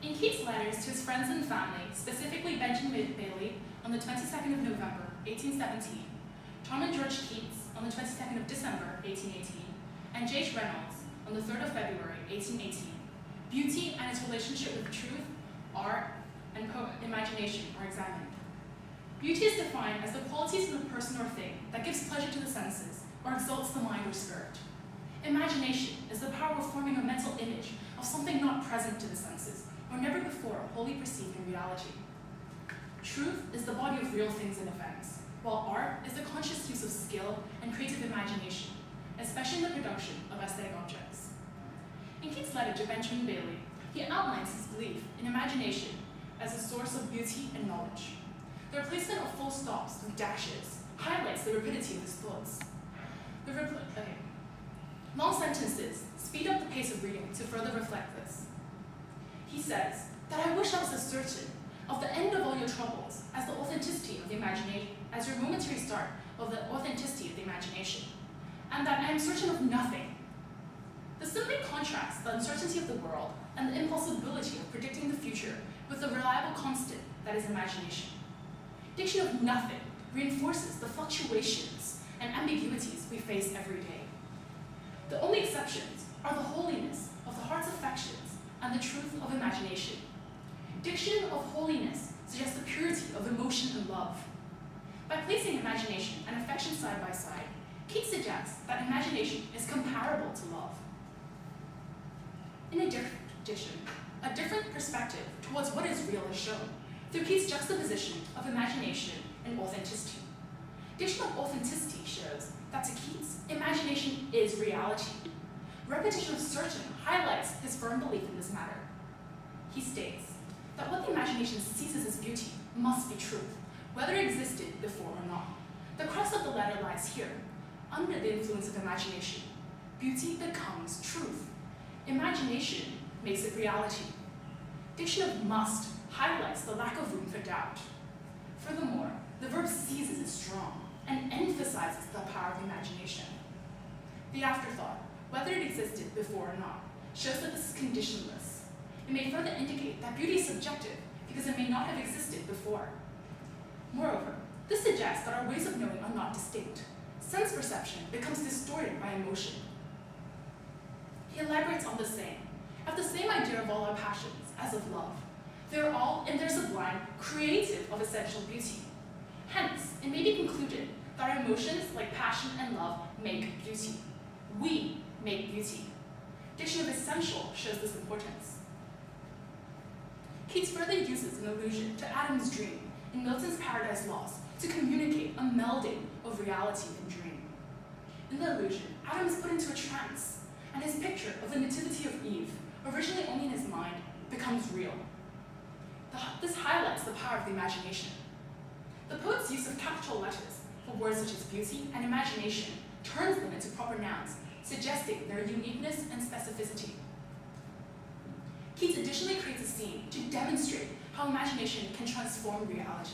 In Keats' letters to his friends and family, specifically Benjamin Bailey on the 22nd of November, 1817, Tom and George Keats on the 22nd of December, 1818, and J.H. Reynolds on the 3rd of February, 1818, beauty and its relationship with truth, art, and imagination are examined. Beauty is defined as the qualities of a person or thing that gives pleasure to the senses or exalts the mind or spirit. Imagination is the power of forming a mental image of something not present to the senses or never before wholly perceived in reality. Truth is the body of real things and events, while art is the conscious use of skill and creative imagination, especially in the production of aesthetic objects. In Keats' letter to Benjamin Bailey, he outlines his belief in imagination as a source of beauty and knowledge. The replacement of full stops with dashes highlights the rapidity of his thoughts. Long sentences speed up the pace of reading to further reflect this. He says that I wish I was as certain of the end of all your troubles as the authenticity of the imagination, as your momentary start of the authenticity of the imagination, and that I am certain of nothing. This simply contrasts the uncertainty of the world and the impossibility of predicting the future with the reliable constant that is imagination. Diction of nothing reinforces the fluctuations and ambiguities we face every day. The only exceptions are the holiness of the heart's affections and the truth of imagination. Diction of holiness suggests the purity of emotion and love. By placing imagination and affection side by side, Keats suggests that imagination is comparable to love. In addition, a different perspective towards what is real is shown through Keats' juxtaposition of imagination and authenticity. Diction of authenticity shows that to Keats, imagination is reality. Repetition of certain highlights his firm belief in this matter. He states that what the imagination seizes as beauty must be truth, whether it existed before or not. The crux of the letter lies here. Under the influence of imagination, beauty becomes truth. Imagination makes it reality. Diction of must highlights the lack of room for doubt. Furthermore, the verb seizes is strong and emphasizes the power of imagination. The afterthought, whether it existed before or not, shows that this is conditionless. It may further indicate that beauty is subjective because it may not have existed before. Moreover, this suggests that our ways of knowing are not distinct. Sense perception becomes distorted by emotion. He elaborates on the same. Have the same idea of all our passions as of love. They are all, in their sublime, creative of essential beauty. Hence, it may be concluded that our emotions, like passion and love, make beauty. We make beauty. Diction of essential shows this importance. Keats further uses an allusion to Adam's dream in Milton's Paradise Lost to communicate a melding of reality and dream. In the allusion, Adam is put into a trance, and his picture of the nativity of Eve, originally only in his mind, becomes real. This highlights the power of the imagination. The poet's use of capital letters for words such as beauty and imagination turns them into proper nouns, suggesting their uniqueness and specificity. Keats additionally creates a scene to demonstrate how imagination can transform reality.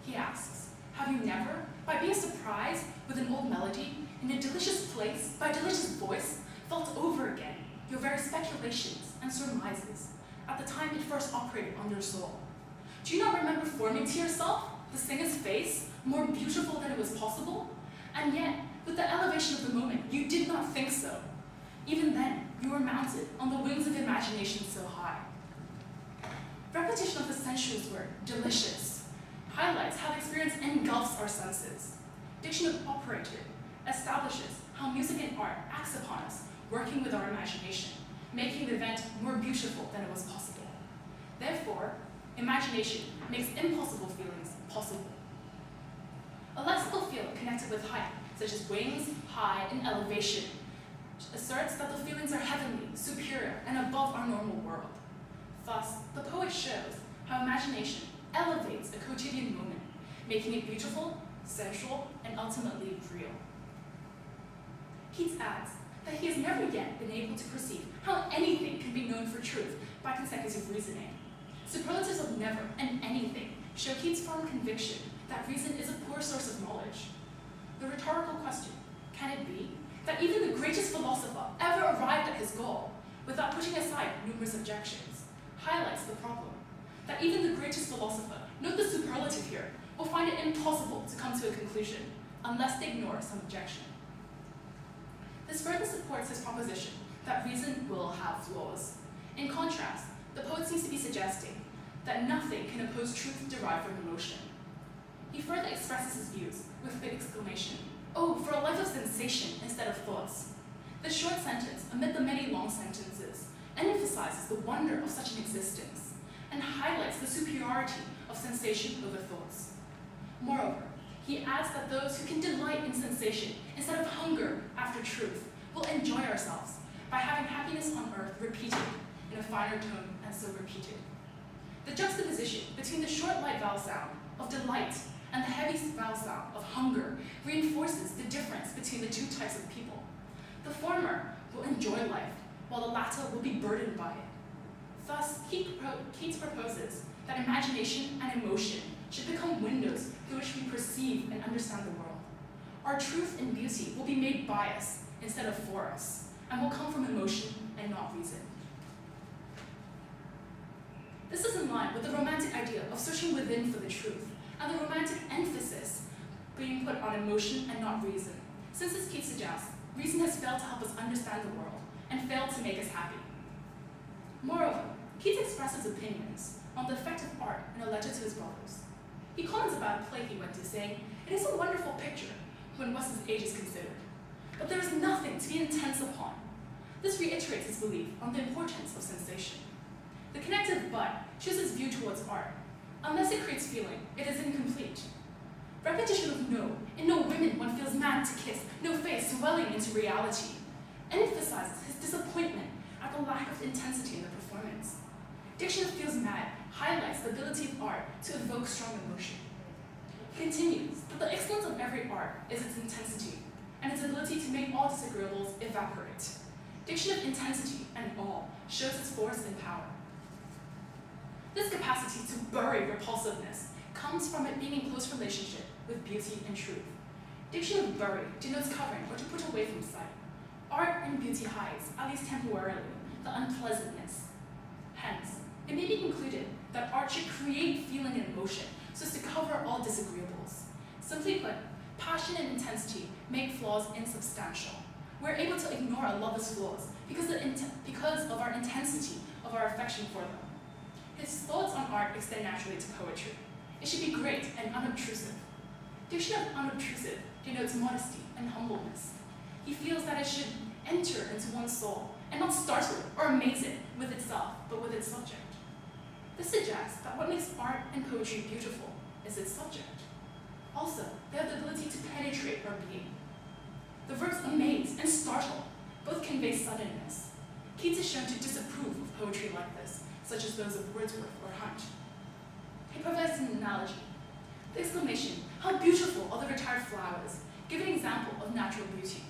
He asks, have you never, by being surprised with an old melody in a delicious place, by a delicious voice, felt over again your very speculations and surmises at the time it first operated on your soul? Do you not remember forming to yourself the singer's face more beautiful than it was possible? And yet, with the elevation of the moment, you did not think so. Even then, you were mounted on the wings of imagination so high. Repetition of the sensuous word, delicious, highlights how the experience engulfs our senses. Diction of operated establishes how music and art acts upon us, working with our imagination, making the event more beautiful than it was possible. Therefore, imagination makes impossible feelings possible. A lexical field connected with height, such as wings, high, and elevation, asserts that the feelings are heavenly, superior, and above our normal world. Thus, the poet shows how imagination elevates a quotidian moment, making it beautiful, sensual, and ultimately real. Keats adds that he has never yet been able to perceive how anything can be known for truth by consecutive reasoning. Superlatives of never and anything show Keats' firm conviction that reason is a poor source of knowledge. The rhetorical question, can it be that even the greatest philosopher ever arrived at his goal without putting aside numerous objections, highlights the problem, that even the greatest philosopher, note the superlative here, will find it impossible to come to a conclusion unless they ignore some objection. This further supports his proposition that reason will have flaws. In contrast, the poet seems to be suggesting that nothing can oppose truth derived from emotion. He further expresses his views with the exclamation, "Oh, for a life of sensation instead of thoughts." This short sentence, amid the many long sentences, emphasizes the wonder of such an existence and highlights the superiority of sensation over thoughts. Moreover, he adds that those who can delight in sensation instead of hunger after truth will enjoy ourselves by having happiness on earth repeated in a finer tone and so repeated. The juxtaposition between the short light vowel sound of delight and the heavy vowel sound of hunger reinforces the difference between the two types of people. The former will enjoy life, while the latter will be burdened by it. Thus, Keats proposes that imagination and emotion should become windows through which we perceive and understand the world. Our truth and beauty will be made by us instead of for us, and will come from emotion and not reason. This is in line with the romantic idea of searching within for the truth, and the romantic emphasis being put on emotion and not reason, since, as Keats suggests, reason has failed to help us understand the world and failed to make us happy. Moreover, Keats expresses opinions on the effect of art in a letter to his brothers. He comments about a play he went to, saying, "It is a wonderful picture when Wes's age is considered, but there is nothing to be intense upon." This reiterates his belief on the importance of sensation. The connective but shows his view towards art. Unless it creates feeling, it is incomplete. Repetition of no, in no women one feels mad to kiss, no face swelling into reality, emphasizes his disappointment at the lack of intensity in the performance. Diction of feels mad highlights the ability of art to evoke strong emotion. He continues that the excellence of every art is its intensity, and its ability to make all disagreeables evaporate. Diction of intensity and awe shows its force and power. This capacity to bury repulsiveness comes from it being in close relationship with beauty and truth. Diction of bury denotes covering or to put away from sight. Art and beauty hides, at least temporarily, the unpleasantness. Hence, it may be concluded that art should create feeling and emotion so as to cover all disagreeables. Simply put, passion and intensity make flaws insubstantial. We're able to ignore our lover's flaws because of our intensity of our affection for them. His thoughts on art extend naturally to poetry. It should be great and unobtrusive. Diction of unobtrusive denotes modesty and humbleness. He feels that it should enter into one's soul and not startle or amaze it with itself, but with its subject. This suggests that what makes art and poetry beautiful is its subject. Also, they have the ability to penetrate our being. The verbs amaze and startle both convey suddenness. Keats is shown to disapprove of poetry like this, such as those of Wordsworth or Hunt. He provides an analogy. The exclamation, "How beautiful are the retired flowers," give an example of natural beauty.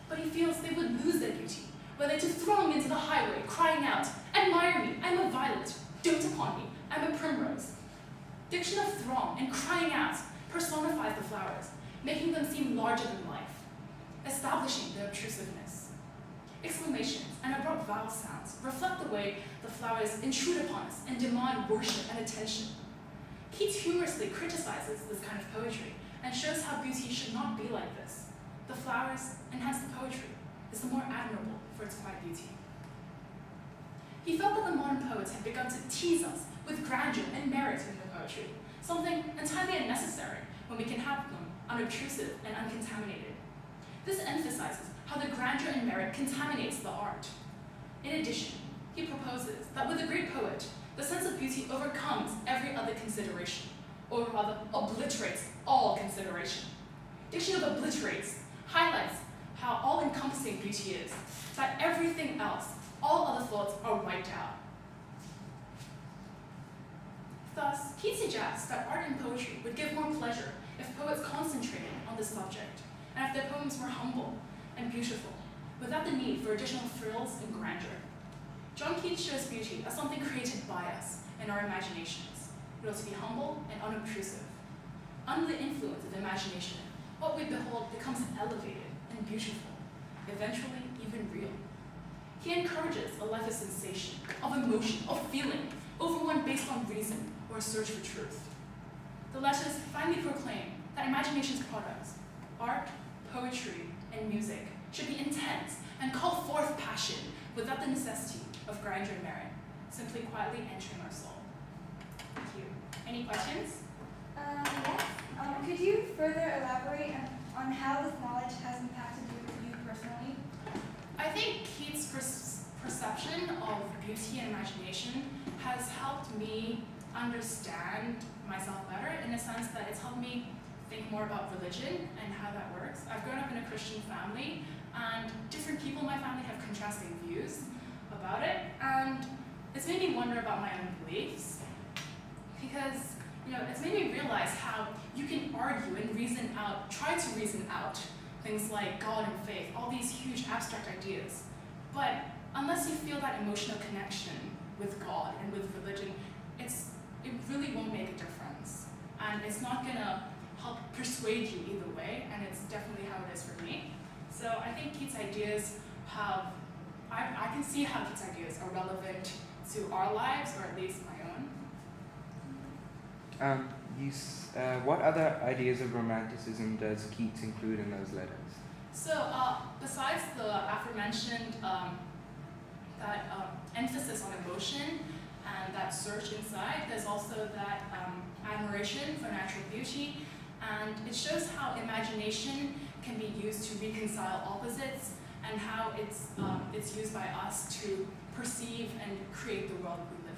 But he feels they would lose their beauty were they to throng into the highway, crying out, "Admire me, I'm a violet, dote upon me, I'm a primrose." Diction of throng and crying out personifies the flowers, making them seem larger than life, establishing their obtrusiveness. Exclamations and abrupt vowel sounds reflect the way the flowers intrude upon us and demand worship and attention. Keats humorously criticizes this kind of poetry and shows how beauty should not be like this. The flowers, and hence the poetry, is the more admirable for its quiet beauty. He felt that the modern poets had begun to tease us with grandeur and merit in their poetry, something entirely unnecessary when we can have them unobtrusive and uncontaminated. This emphasizes how the grandeur and merit contaminates the art. In addition, he proposes that with a great poet, the sense of beauty overcomes every other consideration, or rather obliterates all consideration. Diction of obliterates highlights how all-encompassing beauty is, that everything else, all other thoughts, are wiped out. Thus, Keats suggests that art and poetry would give more pleasure if poets concentrated on this subject, and if their poems were humble and beautiful, without the need for additional thrills and grandeur. John Keats shows beauty as something created by us in our imaginations. It ought to be humble and unobtrusive. Under the influence of imagination, what we behold becomes elevated and beautiful, eventually even real. He encourages a life of sensation, of emotion, of feeling, over one based on reason or a search for truth. The letters finally proclaim that imagination's products, art, poetry, and music, should be intense and call forth passion without the necessity of grandeur and merit, simply quietly entering our soul. Thank you. Any questions? Yes. Could you further elaborate on how this knowledge has impacted you personally? I think Keats' perception of beauty and imagination has helped me understand myself better, in the sense that it's helped me think more about religion and how that works. I've grown up in a Christian family, and different people in my family have contrasting views about it, and it's made me wonder about my own beliefs, because it's made me realize how you can argue and try to reason out things like God and faith, all these huge abstract ideas. But unless you feel that emotional connection with God and with religion, it really won't make a difference. And it's not gonna help persuade you either way, and it's definitely how it is for me. So I think Keats' ideas I can see how Keats' ideas are relevant to our lives, or at least my own. What other ideas of romanticism does Keats include in those letters? So besides the aforementioned emphasis on emotion and that search inside, there's also that admiration for natural beauty, and it shows how imagination can be used to reconcile opposites, and how it's used by us to perceive and create the world we live in.